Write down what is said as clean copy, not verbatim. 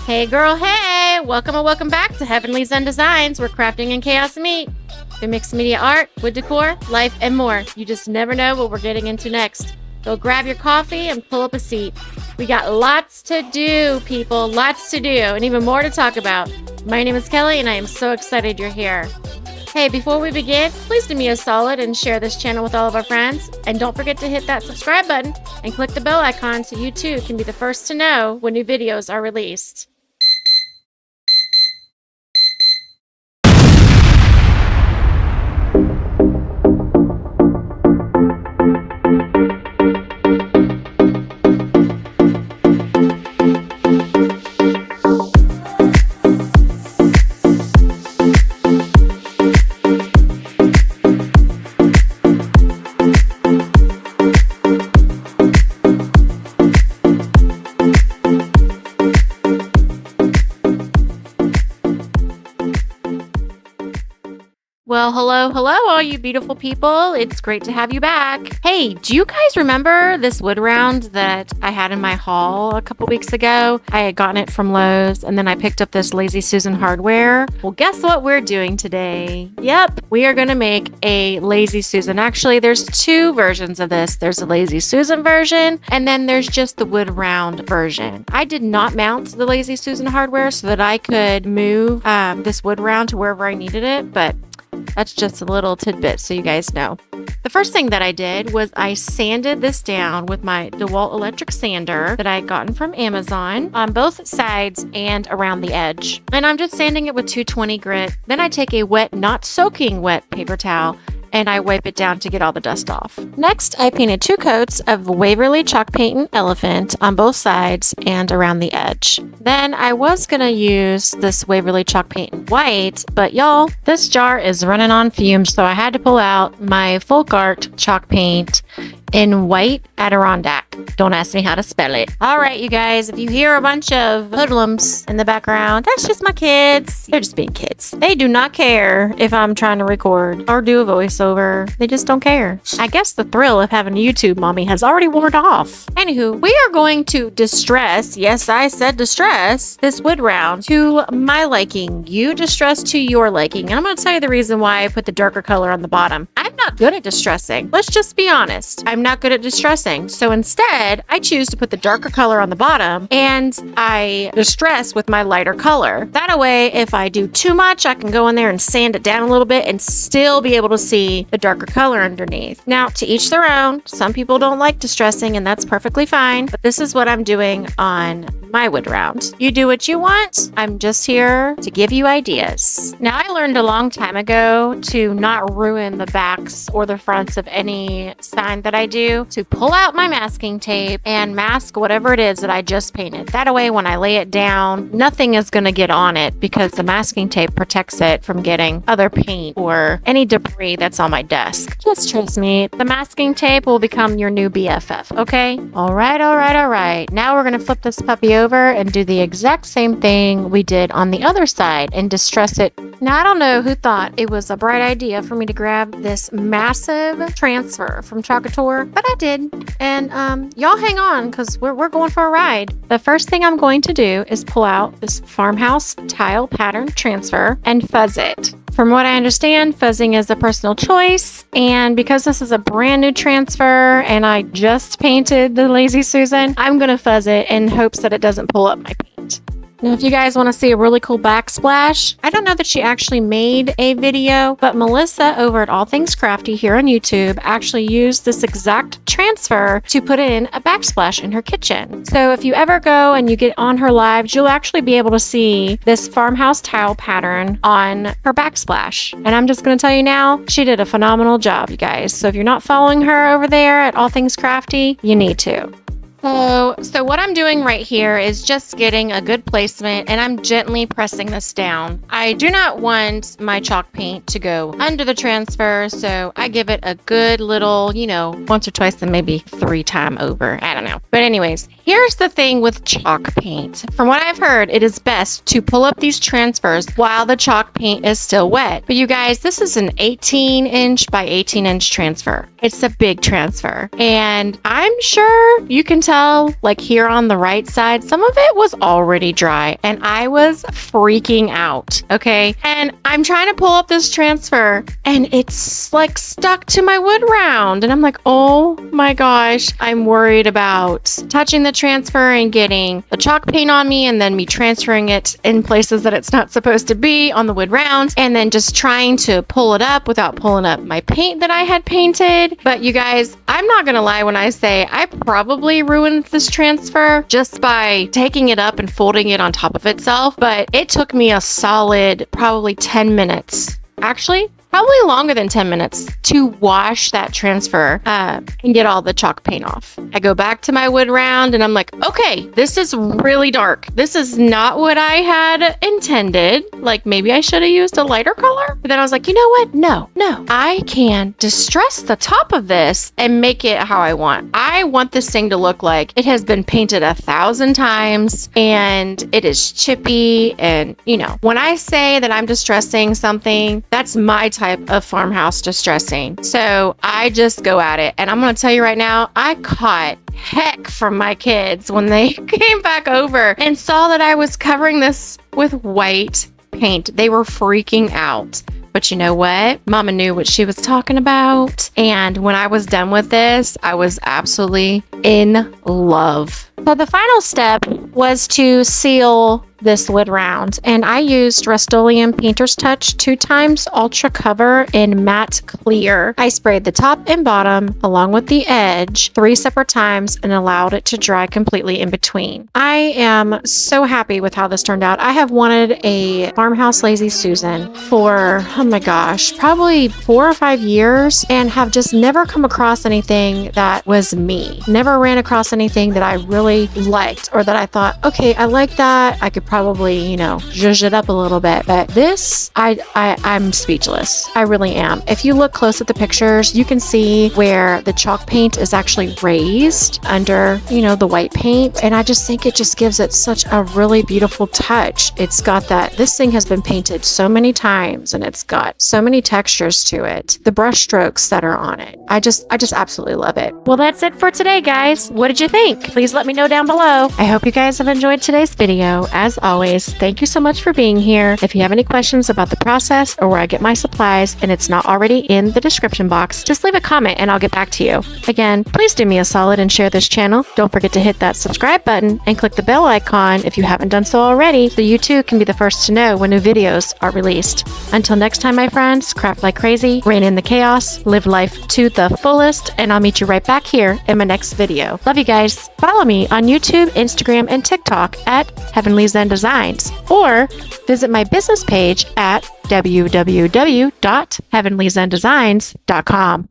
Hey girl, hey! Welcome back to Heavenly Zen Designs, where crafting and chaos meet. Through mixed media art, wood decor, life, and more. You just never know what we're getting into next. So grab your coffee and pull up a seat. We got lots to do, people. Lots to do, and even more to talk about. My name is Kelly, and I am so excited you're here. Hey, before we begin, please do me a solid and share this channel with all of our friends. And don't forget to hit that subscribe button and click the bell icon so you too can be the first to know when new videos are released. Well, hello, all you beautiful people. It's great to have you back. Hey, do you guys remember this wood round that I had in my haul a couple weeks ago? I had gotten it from Lowe's, and then I picked up this Lazy Susan hardware. Well, guess what we're doing today? Yep, we are going to make a Lazy Susan. Actually, there's two versions of this. There's a Lazy Susan version, and then there's just the wood round version. I did not mount the Lazy Susan hardware so that I could move this wood round to wherever I needed it, but that's just a little tidbit so you guys know. The first thing that I did was I sanded this down with my DeWalt electric sander that I had gotten from Amazon on both sides and around the edge. And I'm just sanding it with 220 grit. Then I take a wet, not soaking wet paper towel and I wipe it down to get all the dust off. Next, I painted 2 coats of Waverly chalk paint and elephant on both sides and around the edge. Then I was gonna use this Waverly chalk paint in white, but y'all, this jar is running on fumes, so I had to pull out my folk art chalk paint in white Adirondack. Don't ask me how to spell it. All right, you guys, if you hear a bunch of hoodlums in the background, that's just my kids. They're just being kids. They do not care if I'm trying to record or do a voiceover. They just don't care. I guess the thrill of having a YouTube mommy has already worn off. Anywho, we are going to distress, yes, I said distress, this wood round to my liking. You distress to your liking. And I'm going to tell you the reason why I put the darker color on the bottom. I'm not good at distressing. Let's just be honest. I'm not good at distressing. So instead, I choose to put the darker color on the bottom and I distress with my lighter color. That way, if I do too much, I can go in there and sand it down a little bit and still be able to see the darker color underneath. Now, to each their own. Some people don't like distressing and that's perfectly fine, but this is what I'm doing on my wood round. You do what you want. I'm just here to give you ideas. Now, I learned a long time ago to not ruin the backs or the fronts of any sign that I do, to pull out my masking tape and mask whatever it is that I just painted. That way, when I lay it down, nothing is going to get on it because the masking tape protects it from getting other paint or any debris that's on my desk. Just trust me, the masking tape will become your new BFF, okay? All right. Now we're going to flip this puppy over and do the exact same thing we did on the other side and distress it. Now, I don't know who thought it was a bright idea for me to grab this massive transfer from Couture, but I did. And y'all hang on because we're going for a ride. The first thing I'm going to do is pull out this Farmhouse tile pattern transfer and fuzz it. From what I understand, fuzzing is a personal choice, and because this is a brand new transfer and I just painted the Lazy Susan, I'm going to fuzz it in hopes that it doesn't pull up my paint. Now, if you guys want to see a really cool backsplash, I don't know that she actually made a video, but Melissa over at AllThingsCrafty here on YouTube actually used this exact transfer to put in a backsplash in her kitchen. So if you ever go and you get on her lives, you'll actually be able to see this farmhouse tile pattern on her backsplash. And I'm just going to tell you now, she did a phenomenal job, you guys. So if you're not following her over there at AllThingsCrafty, you need to. So what I'm doing right here is just getting a good placement, and I'm gently pressing this down. I do not want my chalk paint to go under the transfer, so I give it a good little, once or twice and maybe 3 times over. I don't know. But anyways, here's the thing with chalk paint. From what I've heard, it is best to pull up these transfers while the chalk paint is still wet. But you guys, this is an 18-inch by 18-inch transfer. It's a big transfer. And I'm sure you can tell, like here on the right side, some of it was already dry and I was freaking out. Okay. And I'm trying to pull up this transfer and it's like stuck to my wood round. And I'm like, oh my gosh, I'm worried about touching the transfer and getting the chalk paint on me and then me transferring it in places that it's not supposed to be on the wood round. And then just trying to pull it up without pulling up my paint that I had painted. But you guys, I'm not going to lie when I say I probably ruined this transfer just by taking it up and folding it on top of itself. But it took me a solid probably 10 minutes. Actually, probably longer than 10 minutes to wash that transfer and get all the chalk paint off. I go back to my wood round and I'm like, okay, this is really dark. This is not what I had intended. Like maybe I should have used a lighter color. But then I was like, you know what? No, I can distress the top of this and make it how I want. I want this thing to look like it has been painted 1,000 times and it is chippy. And when I say that I'm distressing something, that's my type of farmhouse distressing. So I just go at it. And I'm going to tell you right now, I caught heck from my kids when they came back over and saw that I was covering this with white paint. They were freaking out. But you know what? Mama knew what she was talking about. And when I was done with this, I was absolutely in love. So the final step was to seal this wood round, and I used Rust-Oleum Painter's Touch 2x Ultra Cover in matte clear. I sprayed the top and bottom along with the edge 3 separate times and allowed it to dry completely in between. I am so happy with how this turned out. I have wanted a Farmhouse Lazy Susan for, oh my gosh, probably 4 or 5 years, and have just never come across anything that was me. Never ran across anything that I really liked or that I thought, okay, I like that. I could probably, zhuzh it up a little bit. But this, I'm speechless. I really am. If you look close at the pictures, you can see where the chalk paint is actually raised under, the white paint. And I just think it just gives it such a really beautiful touch. It's got that, this thing has been painted so many times and it's got so many textures to it. The brush strokes that are on it. I just absolutely love it. Well, that's it for today, guys. What did you think? Please let me know down below. I hope you guys have enjoyed today's video. As always, thank you so much for being here. If you have any questions about the process or where I get my supplies and it's not already in the description box, just leave a comment and I'll get back to you. Again, please do me a solid and share this channel. Don't forget to hit that subscribe button and click the bell icon if you haven't done so already, so you too can be the first to know when new videos are released. Until next time, my friends, craft like crazy, rein in the chaos, live life to the fullest, and I'll meet you right back here in my next video. Love you guys. Follow me on YouTube, Instagram, and TikTok at Heavenly Zen Designs, or visit my business page at www.heavenlyzendesigns.com.